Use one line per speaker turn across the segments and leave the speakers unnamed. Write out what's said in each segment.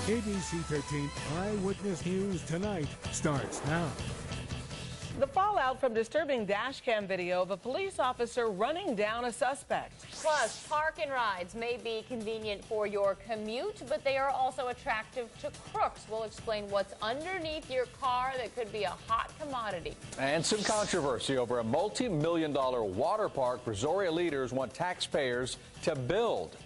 ABC 13 Eyewitness News Tonight starts now.
The fallout from disturbing dashcam video of a police officer running down a suspect.
Plus, park and rides may be convenient for your commute, but they are also attractive to crooks. We'll explain what's underneath your car that could be a hot commodity.
And some controversy over a multi-million-dollar water park Brazoria leaders want taxpayers to build.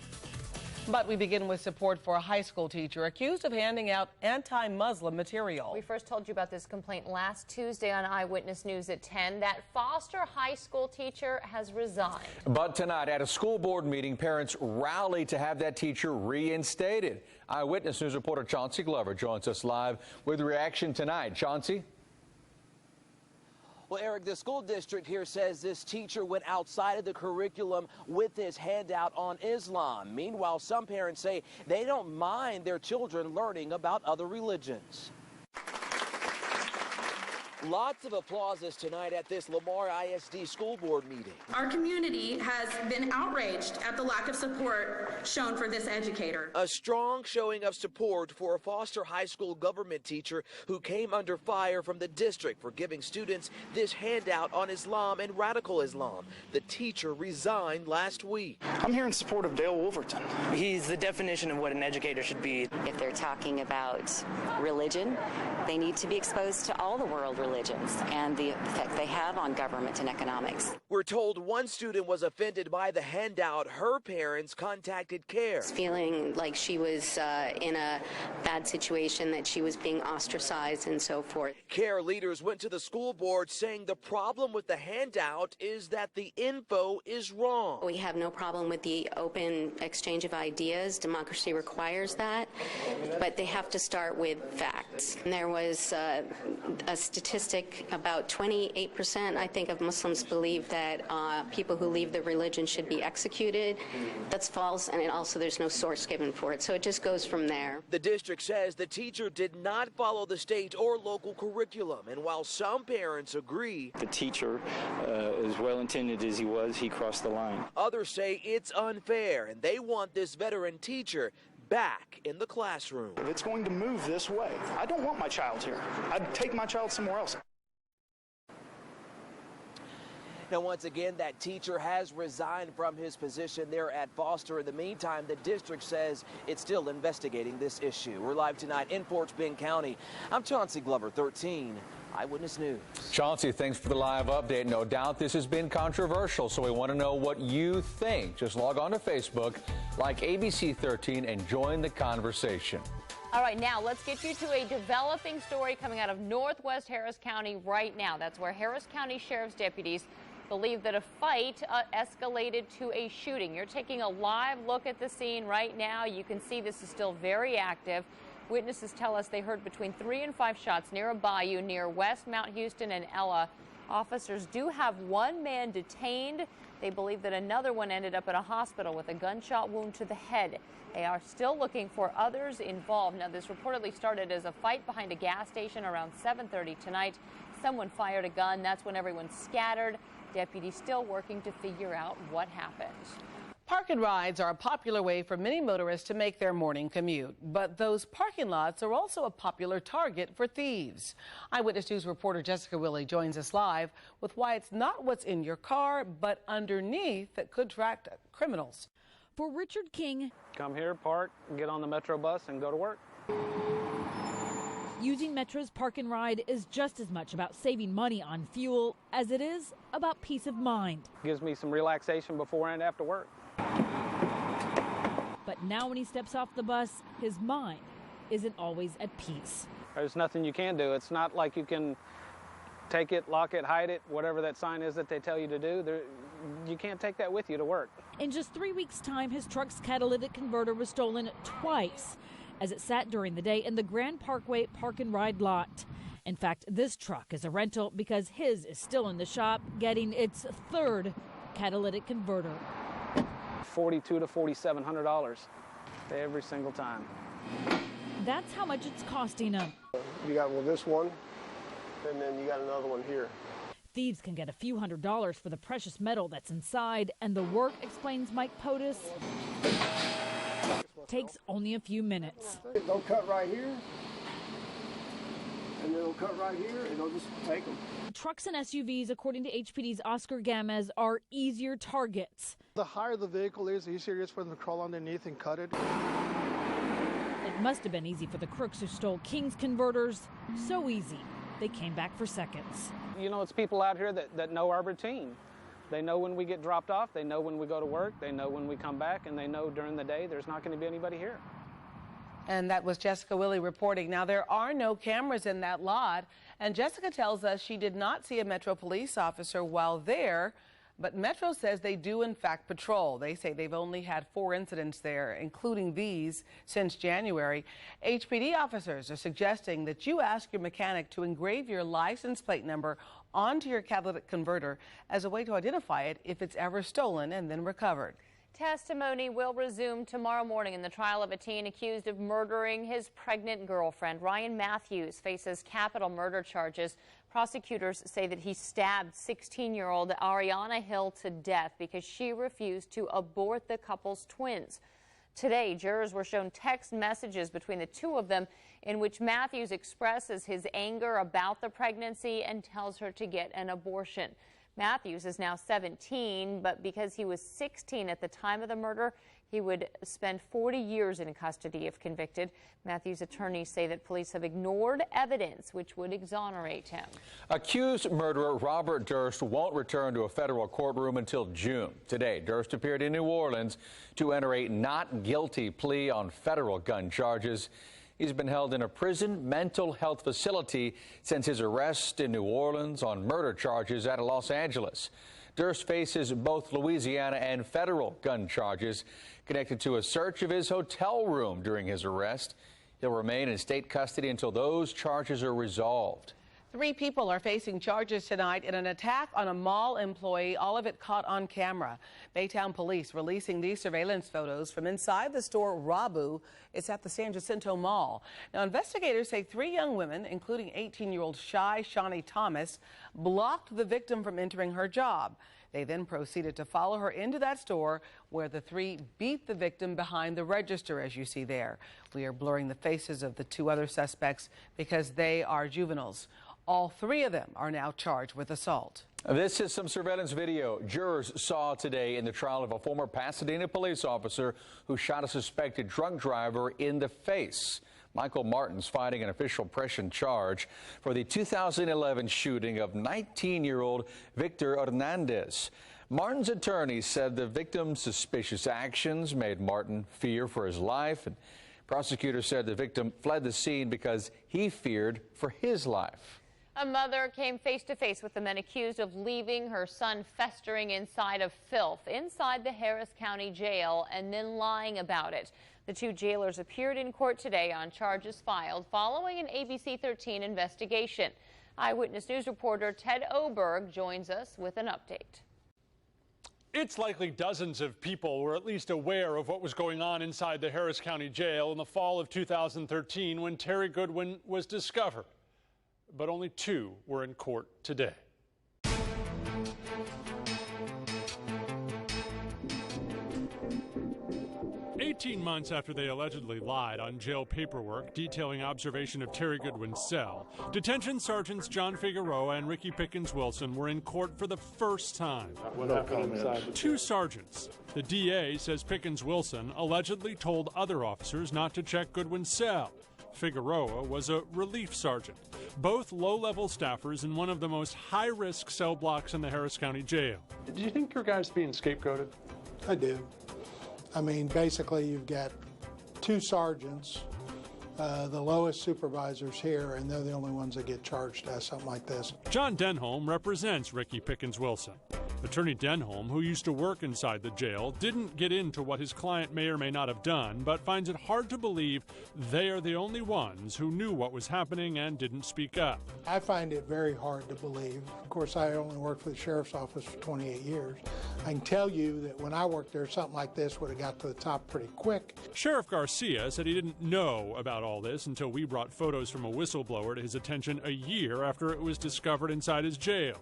But we begin with support for a high school teacher accused of handing out anti-Muslim material.
We first told you about this complaint last Tuesday on Eyewitness News at 10. That Foster high school teacher has resigned.
But tonight at a school board meeting, parents rallied to have that teacher reinstated. Eyewitness News reporter Chauncey Glover joins us live with reaction tonight. Chauncey?
Well, Eric, the school district here says this teacher went outside of the curriculum with his handout on Islam. Meanwhile, some parents say they don't mind their children learning about other religions. Lots of applauses tonight at this Lamar ISD school board meeting.
Our community has been outraged at the lack of support shown for this educator.
A strong showing of support for a Foster High School government teacher who came under fire from the district for giving students this handout on Islam and radical Islam. The teacher resigned last week.
I'm here in support of Dale Wolverton. He's the definition of what an educator should be.
If they're talking about religion, they need to be exposed to all the world religions and the effect they have on government and economics.
We're told one student was offended by the handout. Her parents contacted CARE.
Feeling like she was in a bad situation, that she was being ostracized and so forth.
CARE leaders went to the school board saying the problem with the handout is that the info is wrong.
We have no problem with the open exchange of ideas. Democracy requires that, but they have to start with facts. And there was a statistic about 28%, I think, of Muslims believe that people who leave the religion should be executed. That's false, and also there's no source given for it, so it just goes from there.
The district says the teacher did not follow the state or local curriculum, and while some parents agree,
The teacher, as well-intended as he was, he crossed the line.
Others say it's unfair, and they want this veteran teacher back in the classroom.
If it's going to move this way, I don't want my child here. I'd take my child somewhere else.
Now, once again, that teacher has resigned from his position there at Foster. In the meantime, the district says it's still investigating this issue. We're live tonight in Fort Bend County. I'm Chauncey Glover, 13 Eyewitness News.
Chauncey, thanks for the live update. No doubt this has been controversial, so we want to know what you think. Just log on to Facebook, like ABC 13, and join the conversation.
All right, now let's get you to a developing story coming out of Northwest Harris County right now. That's where Harris County Sheriff's deputies believe that a fight escalated to a shooting. You're taking a live look at the scene right now. You can see this is still very active. Witnesses tell us they heard between 3 and 5 shots near a bayou near West Mount Houston and Ella. Officers do have one man detained. They believe that another one ended up at a hospital with a gunshot wound to the head. They are still looking for others involved. Now, this reportedly started as a fight behind a gas station around 7:30 tonight. Someone fired a gun. That's when everyone scattered. Deputies still working to figure out what happened.
Park and rides are a popular way for many motorists to make their morning commute. But those parking lots are also a popular target for thieves. Eyewitness News reporter Jessica Willey joins us live with why it's not what's in your car, but underneath that could attract criminals.
For Richard King,
come here, park, get on the Metro bus, and go to work.
using Metro's Park and Ride is just as much about saving money on fuel as it is about peace of mind.
Gives me some relaxation before and after work.
But now when he steps off the bus, his mind isn't always at peace.
There's nothing you can do. It's not like you can take it, lock it, hide it, whatever that sign is that they tell you to do. You can't take that with you to work.
In just 3 weeks' time, his truck's catalytic converter was stolen twice as it sat during the day in the Grand Parkway Park and Ride lot. In fact, this truck is a rental because his is still in the shop getting its third catalytic converter.
$4,200 to $4,700 every single time.
That's how much it's costing him.
You got this one, and then you got another one here.
Thieves can get a few $100s for the precious metal that's inside, and the work, explains Mike POTUS, takes only a few minutes.
They'll cut right here, and then they'll cut right here, and they'll just take them.
Trucks and SUVs, according to HPD's Oscar Gamez, are easier targets.
The higher the vehicle is, the easier it is for them to crawl underneath and cut it.
It must have been easy for the crooks who stole King's converters. So easy, they came back for seconds.
You know, it's people out here that know our routine. They know when we get dropped off, they know when we go to work, they know when we come back, and they know during the day there's not going to be anybody here.
And that was Jessica Willey reporting. Now, there are no cameras in that lot, and Jessica tells us she did not see a Metro police officer while there, but Metro says they do, in fact, patrol. They say they've only had 4 incidents there, including these, since January. HPD officers are suggesting that you ask your mechanic to engrave your license plate number onto your catalytic converter as a way to identify it if it's ever stolen and then recovered.
Testimony will resume tomorrow morning in the trial of a teen accused of murdering his pregnant girlfriend. Ryan Matthews faces capital murder charges. Prosecutors say that he stabbed 16-year-old Ariana Hill to death because she refused to abort the couple's twins. Today, jurors were shown text messages between the two of them in which Matthews expresses his anger about the pregnancy and tells her to get an abortion. Matthews is now 17, but because he was 16 at the time of the murder, he would spend 40 years in custody if convicted. Matthews' attorneys say that police have ignored evidence which would exonerate him.
Accused murderer Robert Durst won't return to a federal courtroom until June. Today, Durst appeared in New Orleans to enter a not guilty plea on federal gun charges. He's been held in a prison mental health facility since his arrest in New Orleans on murder charges out of Los Angeles. Durst faces both Louisiana and federal gun charges connected to a search of his hotel room during his arrest. He'll remain in state custody until those charges are resolved.
3 people are facing charges tonight in an attack on a mall employee, all of it caught on camera. Baytown police releasing these surveillance photos from inside the store Rabu. It's at the San Jacinto Mall. Now, investigators say 3 young women, including 18-year-old Shy Shawnee Thomas, blocked the victim from entering her job. They then proceeded to follow her into that store where the 3 beat the victim behind the register, as you see there. We are blurring the faces of the 2 other suspects because they are juveniles. All 3 of them are now charged with assault.
This is some surveillance video jurors saw today in the trial of a former Pasadena police officer who shot a suspected drunk driver in the face. Michael Martin's fighting an official pressing charge for the 2011 shooting of 19-year-old Victor Hernandez. Martin's attorney said the victim's suspicious actions made Martin fear for his life, and prosecutors said the victim fled the scene because he feared for his life.
A mother came face to face with the men accused of leaving her son festering inside of filth inside the Harris County Jail and then lying about it. The 2 jailers appeared in court today on charges filed following an ABC 13 investigation. Eyewitness News reporter Ted Oberg joins us with an update.
It's likely dozens of people were at least aware of what was going on inside the Harris County Jail in the fall of 2013 when Terry Goodwin was discovered. But only 2 were in court today. 18 months after they allegedly lied on jail paperwork detailing observation of Terry Goodwin's cell, detention sergeants John Figueroa and Ricky Pickens Wilson were in court for the first time.
What happened inside?
2 sergeants. The DA says Pickens Wilson allegedly told other officers not to check Goodwin's cell. Figueroa was a relief sergeant, both low-level staffers in one of the most high-risk cell blocks in the Harris County Jail.
Do you think your guy's being scapegoated?
I do. I mean, basically, you've got 2 sergeants, the lowest supervisors here, and they're the only ones that get charged as something like this.
John Denholm represents Ricky Pickens Wilson. Attorney Denholm, who used to work inside the jail, didn't get into what his client may or may not have done, but finds it hard to believe they are the only ones who knew what was happening and didn't speak up.
I find it very hard to believe. Of course, I only worked for the sheriff's office for 28 years. I can tell you that when I worked there, something like this would have got to the top pretty quick.
Sheriff Garcia said he didn't know about all this until we brought photos from a whistleblower to his attention a year after it was discovered inside his jail.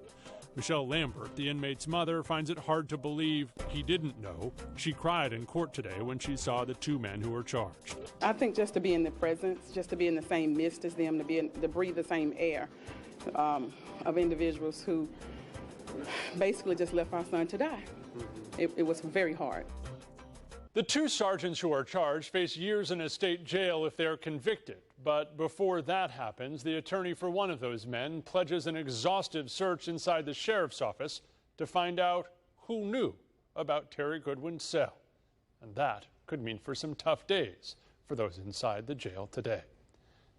Michelle Lambert, the inmate's mother, finds it hard to believe he didn't know. She cried in court today when she saw the two men who were charged.
I think just to be in the presence, just to be in the same midst as them, to breathe the same air of individuals who basically just left our son to die. It was very hard.
The two sergeants who are charged face years in a state jail if they're convicted. But before that happens, the attorney for one of those men pledges an exhaustive search inside the sheriff's office to find out who knew about Terry Goodwin's cell. And that could mean for some tough days for those inside the jail today.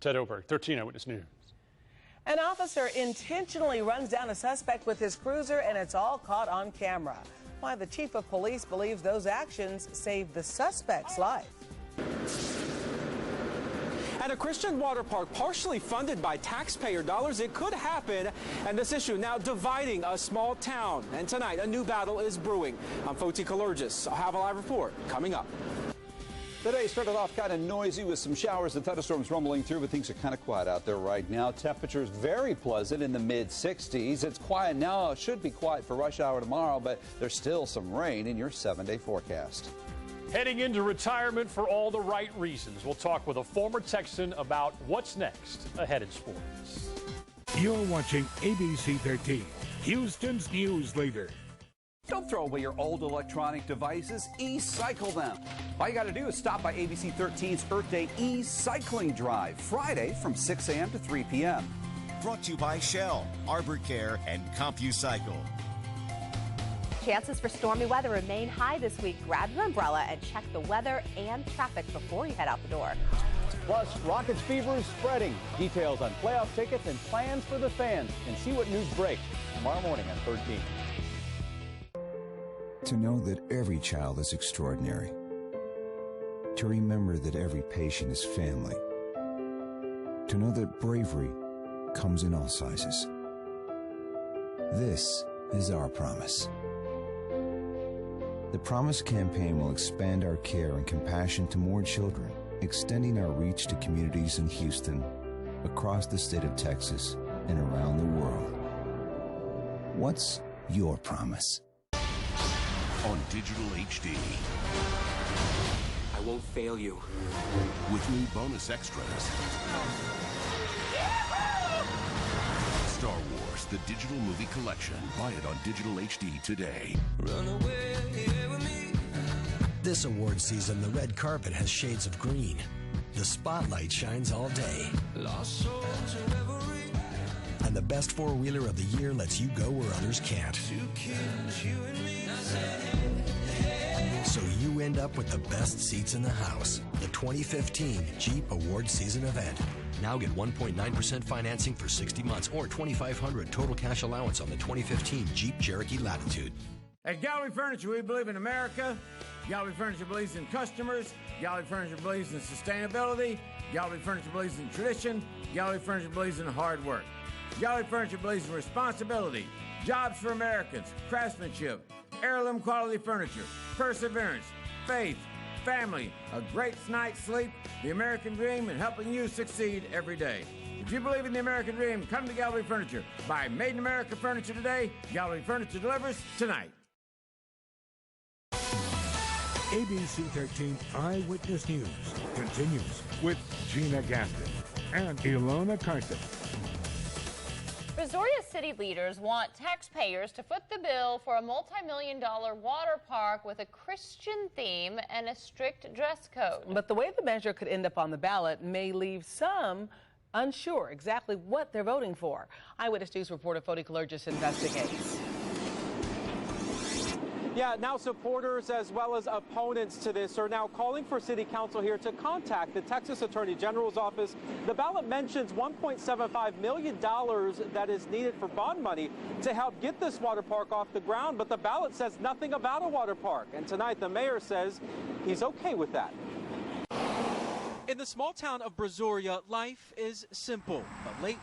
Ted Oberg, 13 Eyewitness News.
An officer intentionally runs down a suspect with his cruiser, and it's all caught on camera. Why the chief of police believes those actions saved the suspect's life.
At a Christian water park partially funded by taxpayer dollars, it could happen. And this issue now dividing a small town. And tonight, a new battle is brewing. I'm Foti Kalurgis. I'll have a live report coming up.
Today started off kind of noisy with some showers and thunderstorms rumbling through, but things are kind of quiet out there right now. Temperatures very pleasant in the mid-60s. It's quiet now. It should be quiet for rush hour tomorrow, but there's still some rain in your 7-day forecast.
Heading into retirement for all the right reasons. We'll talk with a former Texan about what's next ahead in sports.
You're watching ABC 13, Houston's news leader.
Don't throw away your old electronic devices. E-cycle them. All you got to do is stop by ABC 13's Earth Day e-cycling drive, Friday from 6 a.m. to 3 p.m.
Brought to you by Shell, Arbor Care, and CompuCycle.
Chances for stormy weather remain high this week. Grab your umbrella and check the weather and traffic before you head out the door.
Plus, Rockets fever is spreading. Details on playoff tickets and plans for the fans. And see what news breaks tomorrow morning on 13.
To know that every child is extraordinary. To remember that every patient is family. To know that bravery comes in all sizes. This is our promise. The Promise campaign will expand our care and compassion to more children, extending our reach to communities in Houston, across the state of Texas, and around the world. What's your promise?
On Digital HD.
I won't fail you.
With new bonus extras. Star Wars, the digital movie collection. Buy it on Digital HD today.
Run away with me.
This award season, the red carpet has shades of green. The spotlight shines all day.
Lost souls in reverie.
And the best four-wheeler of the year lets you go where others can't.
Two kids, you and me.
So you end up with the best seats in the house. The 2015 Jeep Award Season event. Now get 1.9% financing for 60 months or $2,500 total cash allowance on the 2015 Jeep Cherokee Latitude.
At Gallery Furniture, we believe in America. Gallery Furniture believes in customers. Gallery Furniture believes in sustainability. Gallery Furniture believes in tradition. Gallery Furniture believes in hard work. Gallery Furniture believes in responsibility, jobs for Americans, craftsmanship, heirloom quality furniture, perseverance, faith, family, a great night's sleep, the American dream, and helping you succeed every day. If you believe in the American dream, come to Gallery Furniture. Buy Made in America furniture today. Gallery Furniture delivers tonight.
ABC 13 Eyewitness News continues with Gina Gaston and Ilona Carter.
Brazoria city leaders want taxpayers to foot the bill for a multi-million-dollar water park with a Christian theme and a strict dress code.
But the way the measure could end up on the ballot may leave some unsure exactly what they're voting for. Eyewitness News reporter Foti Kalurgis investigates.
Yeah, now supporters as well as opponents to this are now calling for City Council here to contact the Texas Attorney General's office. The ballot mentions $1.75 million that is needed for bond money to help get this water park off the ground, but the ballot says nothing about a water park. And tonight the mayor says he's okay with that.
In the small town of Brazoria, life is simple, but lately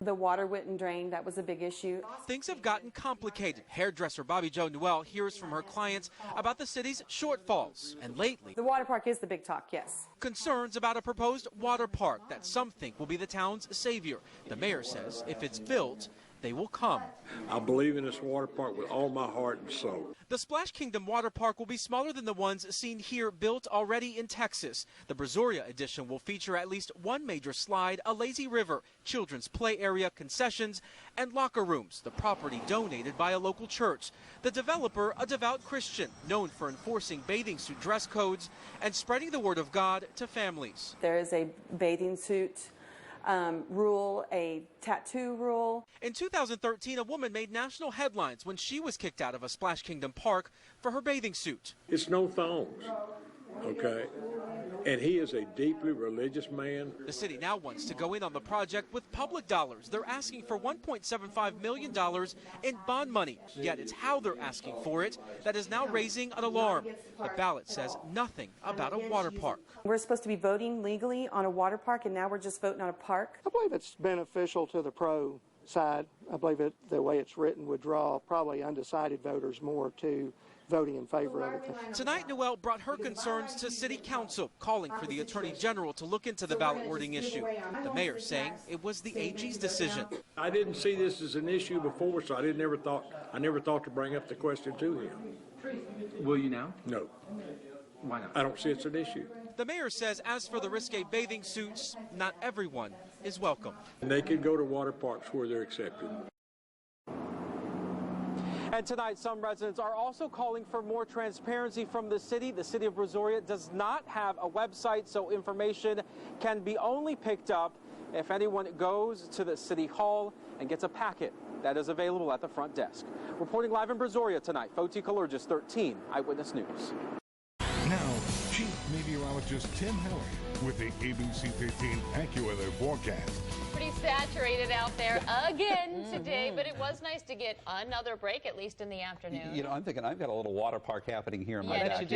the water wouldn't drain. That was a big issue.
Things have gotten complicated. Hairdresser Bobby Jo Newell hears from her clients about the city's shortfalls. And lately,
the water park is the big talk, yes.
Concerns about a proposed water park that some think will be the town's savior. The mayor says if it's built, they will come.
I believe in this water park with all my heart and soul.
The Splash Kingdom Water Park will be smaller than the ones seen here built already in Texas. The Brazoria edition will feature at least one major slide, a lazy river, children's play area, concessions, and locker rooms, the property donated by a local church. The developer, a devout Christian, known for enforcing bathing suit dress codes and spreading the word of God to families.
There is a bathing suit rule, a tattoo rule.
In 2013, a woman made national headlines when she was kicked out of a Splash Kingdom park for her bathing suit.
It's no thongs, okay? And he is a deeply religious man.
The city now wants to go in on the project with public dollars. They're asking for $1.75 million in bond money. Yet it's how they're asking for it that is now raising an alarm. The ballot says nothing about a water park.
We're supposed to be voting legally on a water park, and now we're just voting on a park.
I believe it's beneficial to the pro side. I believe the way it's written would draw probably undecided voters more to voting in favor of it.
Tonight, Noel brought her concerns to City Council, calling for the Attorney General to look into the ballot wording issue. The mayor saying it was the AG's decision.
I didn't see this as an issue before, so I never thought to bring up the question to him.
Will you now?
No.
Why not?
I don't see it's an issue.
The mayor says as for the risque bathing suits, not everyone is welcome.
And they can go to water parks where they're accepted.
And tonight, some residents are also calling for more transparency from the city. The city of Brazoria does not have a website, so information can be only picked up if anyone goes to the city hall and gets a packet that is available at the front desk. Reporting live in Brazoria tonight, Foti Kalurgis, 13 Eyewitness News.
Now, Chief Meteorologist Tim Heller with the ABC 13 AccuWeather forecast.
Pretty saturated out there again today, but it was nice to get another break, at least in the afternoon.
You know, I'm thinking I've got a little water park happening here in my backyard.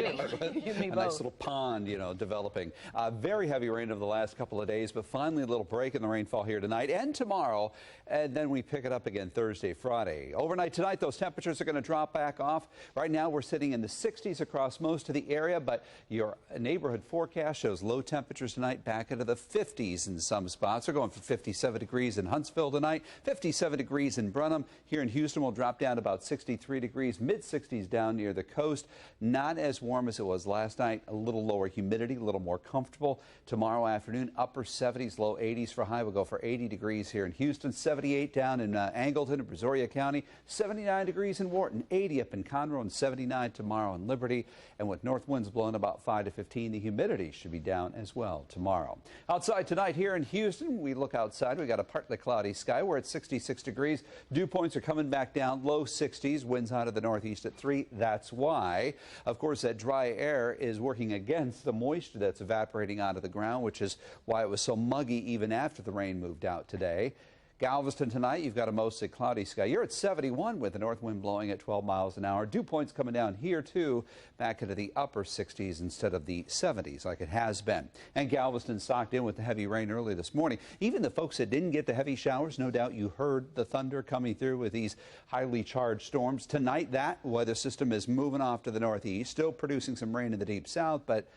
You
a nice little pond, you know, developing. Very heavy rain over the last couple of days, but finally a little break in the rainfall here tonight and tomorrow, and then we pick it up again Thursday, Friday. Overnight tonight, those temperatures are going to drop back off. Right now, we're sitting in the 60s across most of the area, but your neighborhood forecast shows low temperatures tonight back into the 50s in some spots. We're going for 57 degrees in Huntsville tonight, 57 degrees in Brenham. Here in Houston, we'll drop down to about 63 degrees, mid-60s down near the coast. Not as warm as it was last night, a little lower humidity, a little more comfortable. Tomorrow afternoon, upper 70s, low 80s for high. We'll go for 80 degrees here in Houston, 78 down in Angleton and Brazoria County, 79 degrees in Wharton, 80 up in Conroe, and 79 tomorrow in Liberty. And with north winds blowing about 5 to 15, the humidity should be down as well tomorrow. Outside tonight here in Houston, we look outside. We got a partly cloudy sky. We're at 66 degrees. Dew points are coming back down, low 60s. Winds out of the northeast at 3. That's why, of course, that dry air is working against the moisture that's evaporating out of the ground, which is why it was so muggy even after the rain moved out today. Galveston tonight, you've got a mostly cloudy sky. You're at 71 with the north wind blowing at 12 miles an hour. Dew points coming down here, too, back into the upper 60s instead of the 70s like it has been. And Galveston stocked in with the heavy rain early this morning. Even the folks that didn't get the heavy showers, no doubt you heard the thunder coming through with these highly charged storms. Tonight, that weather system is moving off to the northeast, still producing some rain in the deep south, but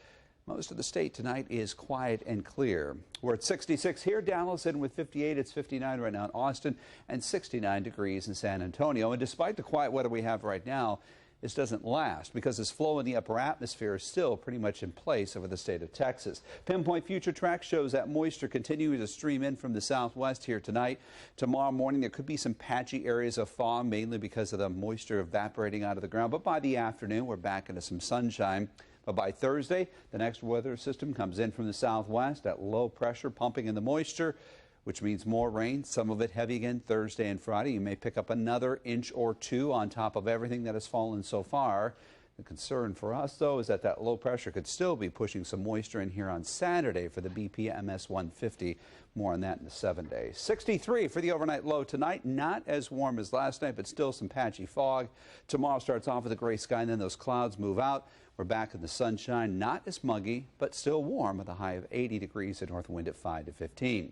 most of the state tonight is quiet and clear. We're at 66 here, Dallas, and with 58, it's 59 right now in Austin, and 69 degrees in San Antonio. And despite the quiet weather we have right now, this doesn't last because this flow in the upper atmosphere is still pretty much in place over the state of Texas. Pinpoint Future Track shows that moisture continuing to stream in from the southwest here tonight. Tomorrow morning, there could be some patchy areas of fog, mainly because of the moisture evaporating out of the ground. But by the afternoon, we're back into some sunshine. But by Thursday, the next weather system comes in from the southwest at low pressure, pumping in the moisture, which means more rain, some of it heavy again Thursday and Friday. You may pick up another inch or two on top of everything that has fallen so far. The concern for us, though, is that low pressure could still be pushing some moisture in here on Saturday for the BPMS 150. More on that in the 7 days. 63 for the overnight low tonight. Not as warm as last night, but still some patchy fog. Tomorrow starts off with a gray sky, and then those clouds move out. We're back in the sunshine, not as muggy, but still warm with a high of 80 degrees and north wind at 5 to 15.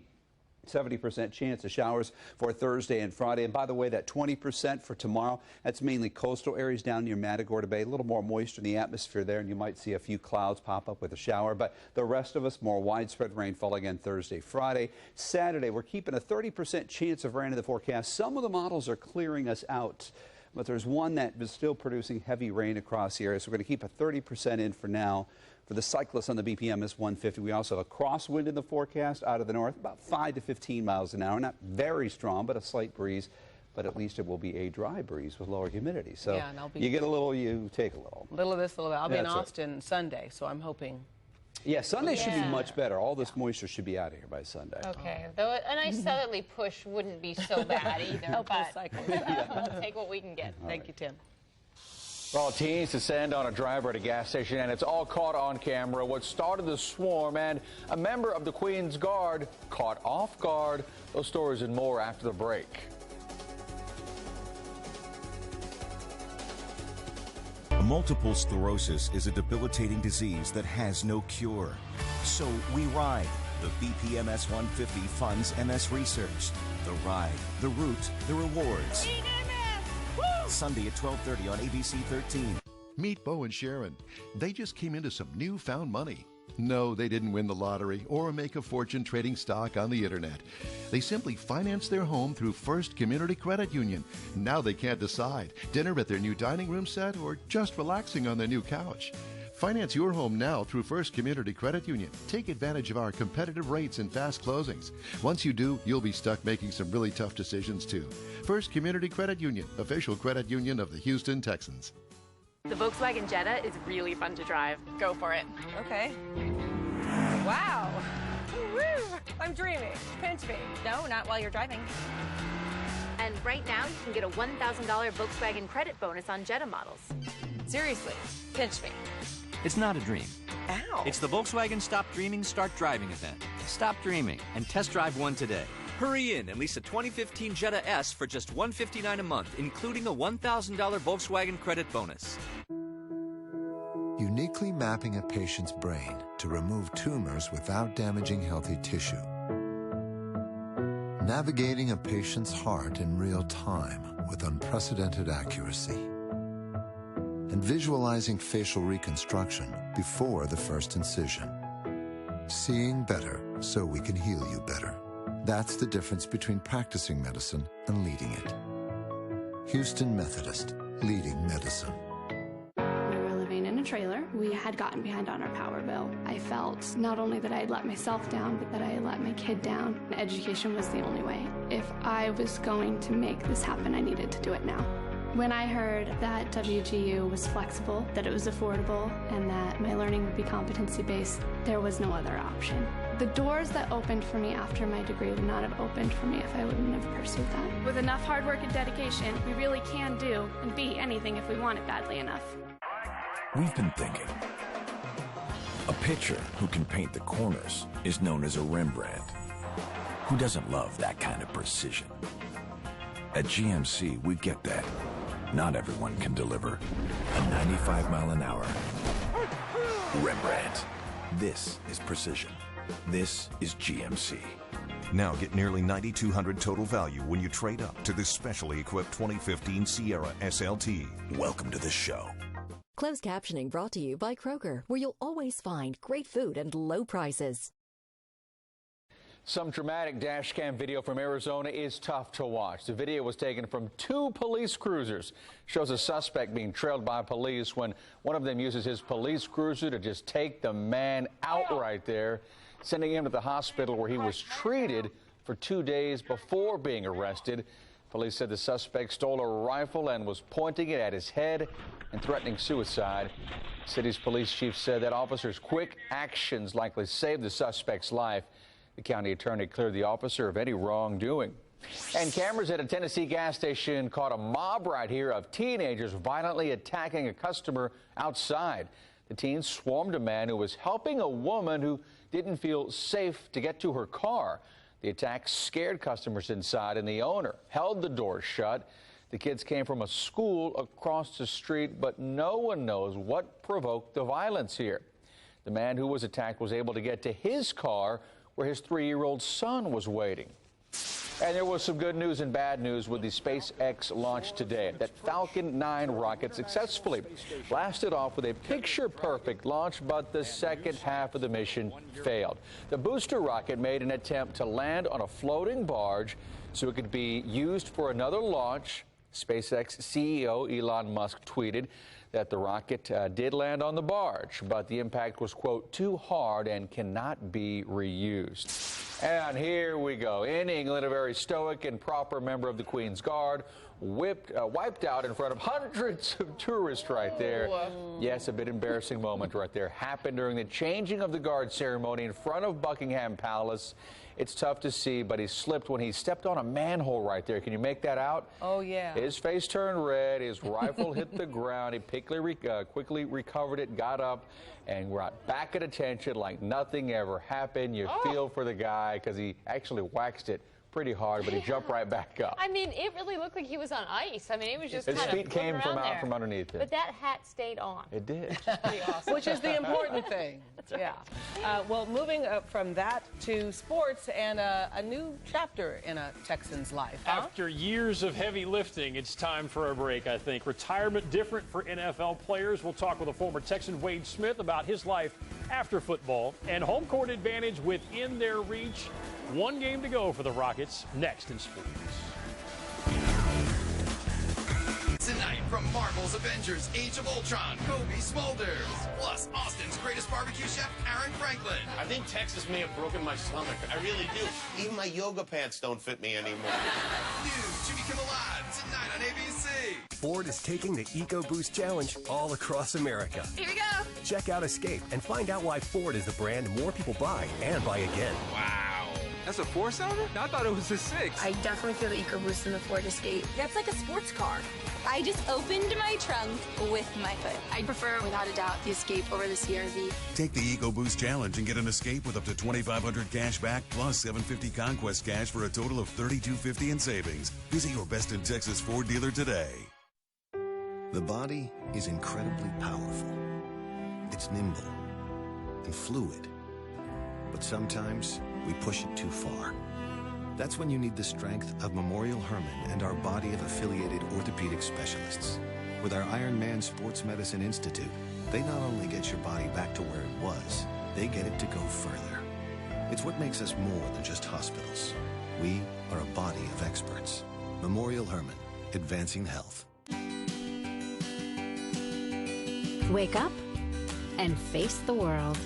70% chance of showers for Thursday and Friday. And by the way, that 20% for tomorrow, that's mainly coastal areas down near Matagorda Bay. A little more moisture in the atmosphere there, and you might see a few clouds pop up with a shower. But the rest of us, more widespread rainfall again Thursday, Friday. Saturday, we're keeping a 30% chance of rain in the forecast. Some of the models are clearing us out, but there's one that is still producing heavy rain across the area. So we're going to keep a 30% in for now. For the cyclists on the BPMS 150, we also have a crosswind in the forecast out of the north, about 5 to 15 miles an hour. Not very strong, but a slight breeze. But at least it will be a dry breeze with lower humidity. So
yeah, and
you get a little, you take a little.
A little of this, a little of that. I'll be in Austin Sunday, so I'm hoping.
Yeah, Sunday should be much better. All this moisture should be out of here by Sunday.
Okay, though a nice southerly push wouldn't be so bad either. But we'll take what we can get.
Thank you, Tim.
Well, teens descend on a driver at a gas station, and it's all caught on camera. What started the swarm, and a member of the Queen's Guard caught off guard. Those stories and more after the break.
Multiple sclerosis is a debilitating disease that has no cure. So we ride. The BPMS 150 funds MS research. The ride, the route, the rewards. Sunday at 12:30 on ABC 13.
Meet Bo and Sharon. They just came into some newfound money. No, they didn't win the lottery or make a fortune trading stock on the internet. They simply financed their home through First Community Credit Union. Now they can't decide, dinner at their new dining room set or just relaxing on their new couch. Finance your home now through First Community Credit Union. Take advantage of our competitive rates and fast closings. Once you do, you'll be stuck making some really tough decisions too. First Community Credit Union, official credit union of the Houston Texans.
The Volkswagen Jetta is really fun to drive. Go for it.
Okay. Wow. Woo! I'm dreaming. Pinch me.
No, not while you're driving. And right now, you can get a $1,000 Volkswagen credit bonus on Jetta models.
Seriously, pinch me.
It's not a dream.
Ow.
It's the Volkswagen Stop Dreaming, Start Driving event. Stop dreaming and test drive one today. Hurry in and lease a 2015 Jetta S for just $159 a month, including a $1,000 Volkswagen credit bonus.
Uniquely mapping a patient's brain to remove tumors without damaging healthy tissue. Navigating a patient's heart in real time with unprecedented accuracy. And visualizing facial reconstruction before the first incision. Seeing better so we can heal you better. That's the difference between practicing medicine and leading it. Houston Methodist, leading medicine.
We were living in a trailer. We had gotten behind on our power bill. I felt not only that I had let myself down, but that I had let my kid down. Education was the only way. If I was going to make this happen, I needed to do it now. When I heard that WGU was flexible, that it was affordable, and that my learning would be competency-based, there was no other option. The doors that opened for me after my degree would not have opened for me if I wouldn't have pursued that.
With enough hard work and dedication, we really can do and be anything if we want it badly enough.
We've been thinking. A pitcher who can paint the corners is known as a Rembrandt. Who doesn't love that kind of precision? At GMC, we get that. Not everyone can deliver a 95-mile-an-hour Rembrandt. This is precision. This is GMC.
Now get nearly $9,200 total value when you trade up to this specially equipped 2015 Sierra SLT.
Welcome to the show.
Closed captioning brought to you by Kroger, where you'll always find great food and low prices.
Some dramatic dash cam video from Arizona is tough to watch. The video was taken from two police cruisers. Shows a suspect being trailed by police when one of them uses his police cruiser to just take the man out right there, sending him to the hospital where he was treated for 2 days before being arrested. Police said the suspect stole a rifle and was pointing it at his head and threatening suicide. City's police chief said that officers' quick actions likely saved the suspect's life. The county attorney cleared the officer of any wrongdoing. And cameras at a Tennessee gas station caught a mob right here of teenagers violently attacking a customer outside. The teens swarmed a man who was helping a woman who didn't feel safe to get to her car. The attack scared customers inside, and the owner held the door shut. The kids came from a school across the street, but no one knows what provoked the violence here. The man who was attacked was able to get to his car where his 3-year-old son was waiting. And there was some good news and bad news with the SpaceX launch today. That Falcon 9 rocket successfully blasted off with a picture-perfect launch, but the second half of the mission failed. The booster rocket made an attempt to land on a floating barge so it could be used for another launch. SpaceX CEO Elon Musk tweeted that the rocket did land on the barge, but the impact was, quote, too hard and cannot be reused. And here we go. In England, a very stoic and proper member of the Queen's Guard wiped out in front of hundreds of tourists right there. Yes, a bit embarrassing moment right there. Happened during the changing of the guard ceremony in front of Buckingham Palace. It's tough to see, but he slipped when he stepped on a manhole right there. Can you make that out?
Oh, yeah.
His face turned red. His rifle hit the ground. He quickly recovered it, got up, and brought back at attention like nothing ever happened. You feel for the guy because he actually waxed it pretty hard, but he jumped right back up.
I mean, it really looked like he was on ice. I mean, it was just
his
kind of
feet came out from underneath it.
But that hat stayed on.
It did.
Pretty awesome.
Which is the important thing.
That's right.
Yeah. Well, moving from that to sports and a new chapter in a Texan's life. Huh?
After years of heavy lifting, it's time for a break, I think. Retirement different for NFL players. We'll talk with a former Texan, Wade Smith, about his life after football and home court advantage within their reach. One game to go for the Rockets. Next in sports.
Tonight from Marvel's Avengers Age of Ultron, Kobe Smulders, plus Austin's greatest barbecue chef, Aaron Franklin.
I think Texas may have broken my stomach. I really do. Even my yoga pants don't fit me anymore.
New Jimmy Kimmel Live tonight on ABC.
Ford is taking the EcoBoost Challenge all across America.
Here we go.
Check out Escape and find out why Ford is the brand more people buy and buy again.
Wow.
That's a 4-cylinder? I thought it was a 6.
I definitely feel the EcoBoost in the Ford Escape. That's like a sports car. I just opened my trunk with my foot. I prefer, without a doubt, the Escape over the CR-V.
Take the EcoBoost Challenge and get an Escape with up to $2,500 cash back plus $750 Conquest cash for a total of $3,250 in savings. Visit your best in Texas Ford dealer today.
The body is incredibly powerful. It's nimble and fluid. But sometimes we push it too far. That's when you need the strength of Memorial Hermann and our body of affiliated orthopedic specialists. With our Ironman Sports Medicine Institute, they not only get your body back to where it was, they get it to go further. It's what makes us more than just hospitals. We are a body of experts. Memorial Hermann, advancing health.
Wake up and face the world.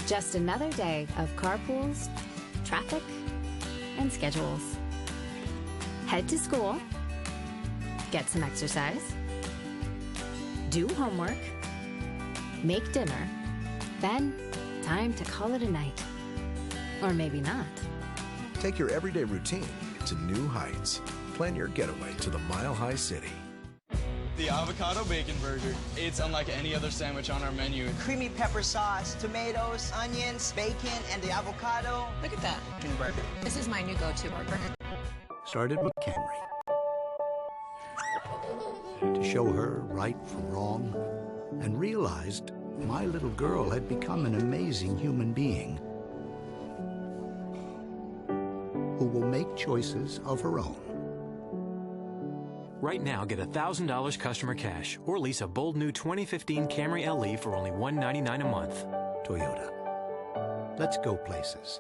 Just another day of carpools, traffic, and schedules. Head to school, get some exercise, do homework, make dinner, then time to call it a night. Or maybe not.
Take your everyday routine to new heights. Plan your getaway to the Mile High City.
The avocado bacon burger. It's unlike any other sandwich on our menu.
Creamy pepper sauce, tomatoes, onions, bacon, and the avocado.
Look at that. Burger. This is my new go-to burger.
Started with Camry. To show her right from wrong, and realized my little girl had become an amazing human being who will make choices of her own.
Right now, get $1,000 customer cash or lease a bold new 2015 Camry LE for only $199 a month.
Toyota. Let's go places.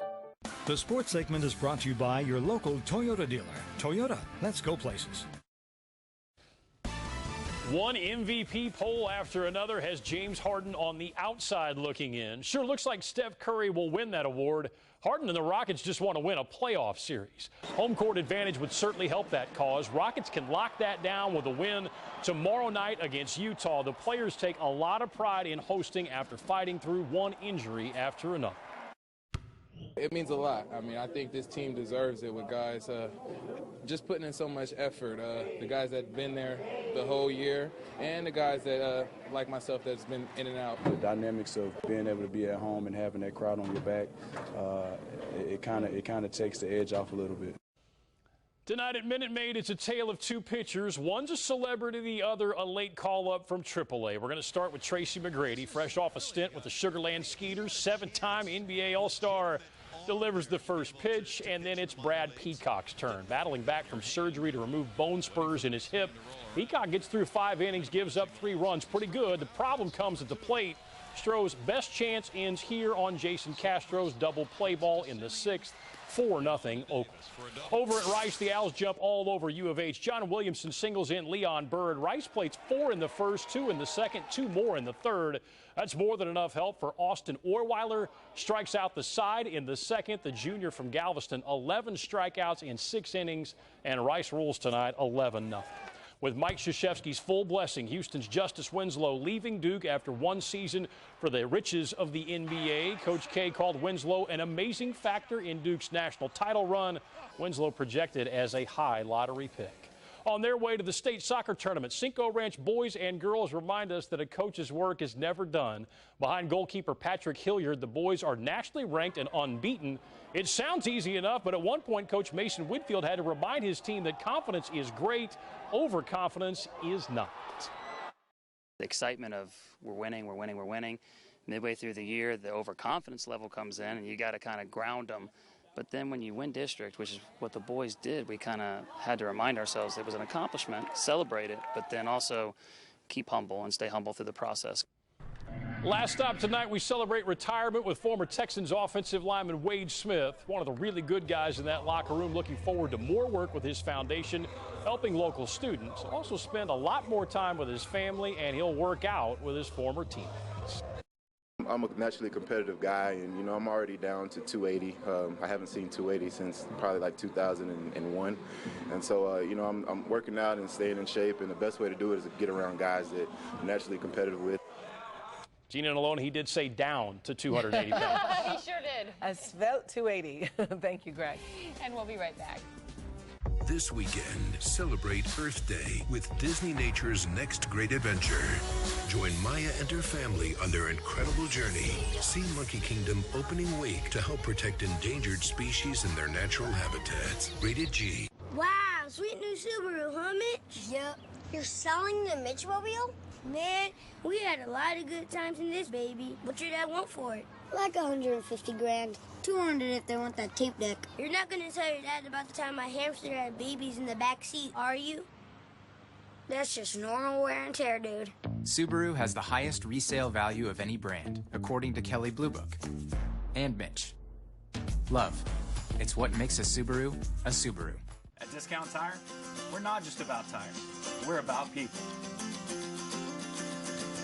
The sports segment is brought to you by your local Toyota dealer. Toyota, let's go places.
One MVP poll after another has James Harden on the outside looking in. Sure looks like Steph Curry will win that award. Harden and the Rockets just want to win a playoff series. Home court advantage would certainly help that cause. Rockets can lock that down with a win tomorrow night against Utah. The players take a lot of pride in hosting after fighting through one injury after another.
It means a lot. I mean, I think this team deserves it with guys just putting in so much effort. The guys that have been there the whole year and the guys that, like myself, that's been in and out.
The dynamics of being able to be at home and having that crowd on your back, it kind of takes the edge off a little bit.
Tonight at Minute Maid, it's a tale of two pitchers. One's a celebrity, the other a late call-up from AAA. We're going to start with Tracy McGrady, fresh off a stint with the Sugar Land Skeeters, 7-time NBA All-Star. delivers the first pitch, and then it's Brad Peacock's turn. Battling back from surgery to remove bone spurs in his hip, Peacock gets through 5 innings, gives up 3 runs. Pretty good. The problem comes at the plate. Stroh's best chance ends here on Jason Castro's double play ball in the 6th. 4-0 Oakland. Over at Rice, the Owls jump all over U of H. John Williamson singles in Leon Bird. Rice plates 4 in the first, 2 in the second, 2 more in the third. That's more than enough help for Austin Orweiler. Strikes out the side in the second. The junior from Galveston, 11 strikeouts in 6 innings, and Rice rules tonight 11-0. With Mike Krzyzewski's full blessing, Houston's Justice Winslow leaving Duke after 1 season for the riches of the NBA. Coach K called Winslow an amazing factor in Duke's national title run. Winslow projected as a high lottery pick. On their way to the state soccer tournament, Cinco Ranch boys and girls remind us that a coach's work is never done. Behind goalkeeper Patrick Hilliard, the boys are nationally ranked and unbeaten. It sounds easy enough, but at one point, Coach Mason Whitfield had to remind his team that confidence is great, overconfidence is not.
The excitement of we're winning, we're winning, we're winning. Midway through the year, the overconfidence level comes in, and you got to kind of ground them. But then when you win district, which is what the boys did, we kind of had to remind ourselves it was an accomplishment, celebrate it, but then also keep humble and stay humble through the process.
Last stop tonight, we celebrate retirement with former Texans offensive lineman Wade Smith, one of the really good guys in that locker room, looking forward to more work with his foundation, helping local students, also spend a lot more time with his family, and he'll work out with his former teammates.
I'm a naturally competitive guy, and, you know, I'm already down to 280. I haven't seen 280 since probably like 2001. And so, you know, I'm working out and staying in shape, and the best way to do it is to get around guys that I'm naturally competitive with.
Gene Angelone, he did say down to 280 pounds.
He sure did.
A svelte 280. Thank you, Greg.
And we'll be right back.
This weekend, celebrate Earth Day with Disney Nature's next great adventure. Join Maya and her family on their incredible journey. See Monkey Kingdom opening week to help protect endangered species in their natural habitats. Rated G.
Wow, sweet new Subaru, huh, Mitch? Yep. You're selling the Mitchmobile? Man, we had a lot of good times in this baby. What's your dad want for it? Like 150 grand. 200 if they want that tape deck. You're not gonna tell your dad about the time my hamster had babies in the back seat, are you? That's just normal wear and tear, dude.
Subaru has the highest resale value of any brand, according to Kelley Blue Book. And Mitch. Love. It's what makes a Subaru a Subaru.
At Discount Tire, we're not just about tires. We're about people.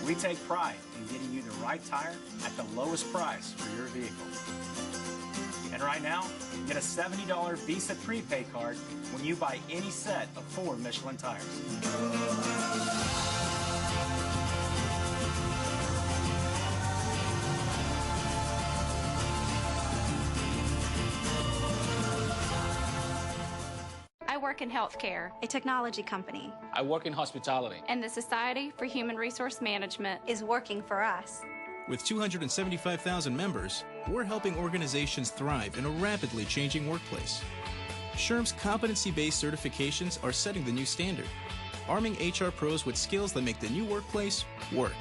We take pride in getting you the right tire at the lowest price for your vehicle. And right now, get a $70 Visa prepaid card when you buy any set of 4 Michelin tires.
I work in healthcare, a technology company.
I work in hospitality.
And the Society for Human Resource Management is working for us.
With 275,000 members, we're helping organizations thrive in a rapidly changing workplace. SHRM's competency-based certifications are setting the new standard, arming HR pros with skills that make the new workplace work.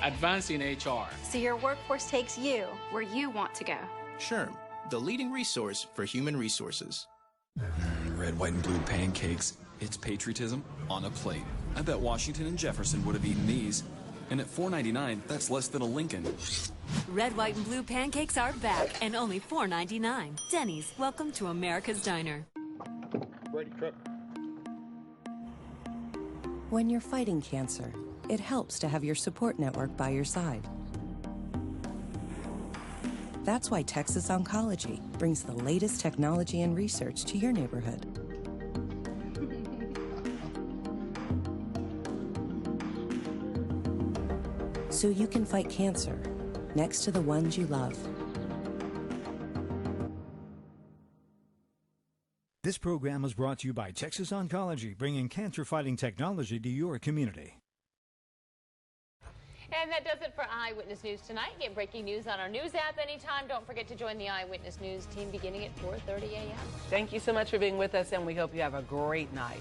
Advancing HR.
So your workforce takes you where you want to go.
SHRM, the leading resource for human resources.
Red, white, and blue pancakes. It's patriotism on a plate. I bet Washington and Jefferson would have eaten these. And at $4.99, that's less than a Lincoln.
Red, white, and blue pancakes are back and only $4.99. Denny's, welcome to America's Diner.
Ready, cook.
When you're fighting cancer, it helps to have your support network by your side. That's why Texas Oncology brings the latest technology and research to your neighborhood. So you can fight cancer next to the ones you love.
This program is brought to you by Texas Oncology, bringing cancer-fighting technology to your community.
And that does it for Eyewitness News tonight. Get breaking news on our news app anytime. Don't forget to join the Eyewitness News team beginning at 4:30 a.m.
Thank you so much for being with us, and we hope you have a great night.